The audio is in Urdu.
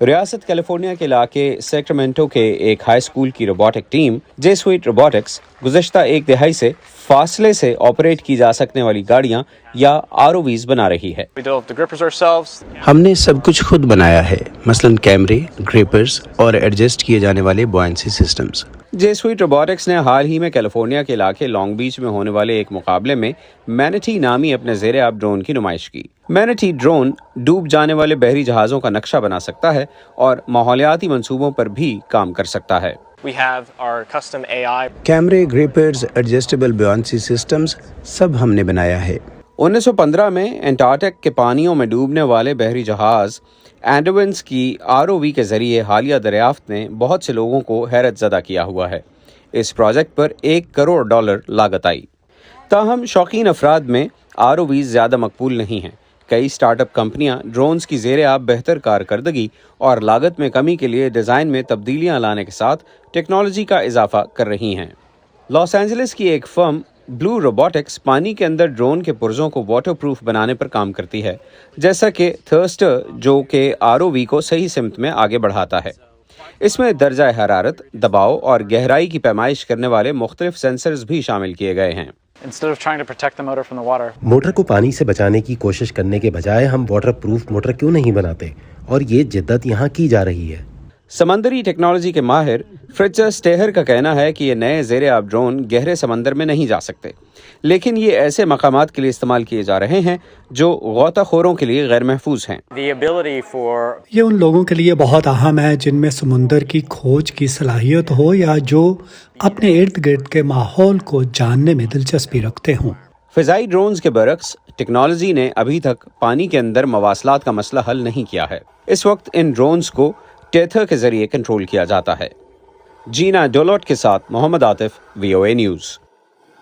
ریاست کیلیفورنیا کے علاقے سیکرامنٹو کے ایک ہائی اسکول کی روبوٹک ٹیم جے سویٹ روبوٹکس گزشتہ ایک دہائی سے فاصلے سے آپریٹ کی جا سکنے والی گاڑیاں یا ROVs بنا رہی ہے۔ ہم نے سب کچھ خود بنایا ہے، مثلاً کیمرے، گریپرز اور ایڈجسٹ کیے جانے والے بوئنسی سسٹمز۔ جے سویٹ روبوٹکس نے حال ہی میں کیلیفورنیا کے علاقے لانگ بیچ میں ہونے والے ایک مقابلے میں مینیٹی نامی اپنے زیر آب ڈرون کی نمائش کی۔ مینیٹی ڈرون ڈوب جانے والے بحری جہازوں کا نقشہ بنا سکتا ہے اور ماحولیاتی منصوبوں پر بھی کام کر سکتا ہے۔ کیمرے، گریپرز، ایڈجسٹیبل بوئنسی سسٹمز سب ہم نے بنایا ہے۔ 1915 میں انٹارکٹک کے پانیوں میں ڈوبنے والے بحری جہاز اینڈوینس کی ROV کے ذریعے حالیہ دریافت نے بہت سے لوگوں کو حیرت زدہ کیا ہوا ہے۔ اس پروجیکٹ پر $1 کروڑ لاگت آئی۔ تاہم شوقین افراد میں ROVs زیادہ مقبول نہیں ہیں۔ کئی اسٹارٹ اپ کمپنیاں ڈرونز کی زیر آب بہتر کارکردگی اور لاگت میں کمی کے لیے ڈیزائن میں تبدیلیاں لانے کے ساتھ ٹیکنالوجی کا اضافہ کر رہی ہیں۔ لاس اینجلس کی ایک فرم بلو روبوٹکس پانی کے اندر ڈرون کے پرزوں کو واٹر پروف بنانے پر کام کرتی ہے، جیسا کہ تھرسٹر جو کہ ROV کو صحیح سمت میں آگے بڑھاتا ہے۔ اس میں درجہ حرارت، دباؤ اور گہرائی کی پیمائش کرنے والے مختلف سینسرز بھی شامل کیے گئے ہیں۔ موٹر کو پانی سے بچانے کی کوشش کرنے کے بجائے ہم واٹر پروف موٹر کیوں نہیں بناتے، اور یہ جدت یہاں کی جا رہی ہے۔ سمندری ٹیکنالوجی کے ماہر فریٹزر اسٹیہر کا کہنا ہے کہ یہ نئے زیر آب ڈرون گہرے سمندر میں نہیں جا سکتے، لیکن یہ ایسے مقامات کے لیے استعمال کیے جا رہے ہیں جو غوطہ خوروں کے لیے غیر محفوظ ہیں۔ یہ ان لوگوں کے لیے بہت اہم ہے جن میں سمندر کی کھوج کی صلاحیت ہو یا جو اپنے ارد گرد کے ماحول کو جاننے میں دلچسپی رکھتے ہوں۔ فضائی ڈرونز کے برعکس ٹیکنالوجی نے ابھی تک پانی کے اندر مواصلات کا مسئلہ حل نہیں کیا ہے۔ اس وقت ان ڈرونز کو ٹیتھر کے ذریعے کنٹرول کیا جاتا ہے۔ جینا ڈولوٹ کے ساتھ محمد عاطف، VOA نیوز۔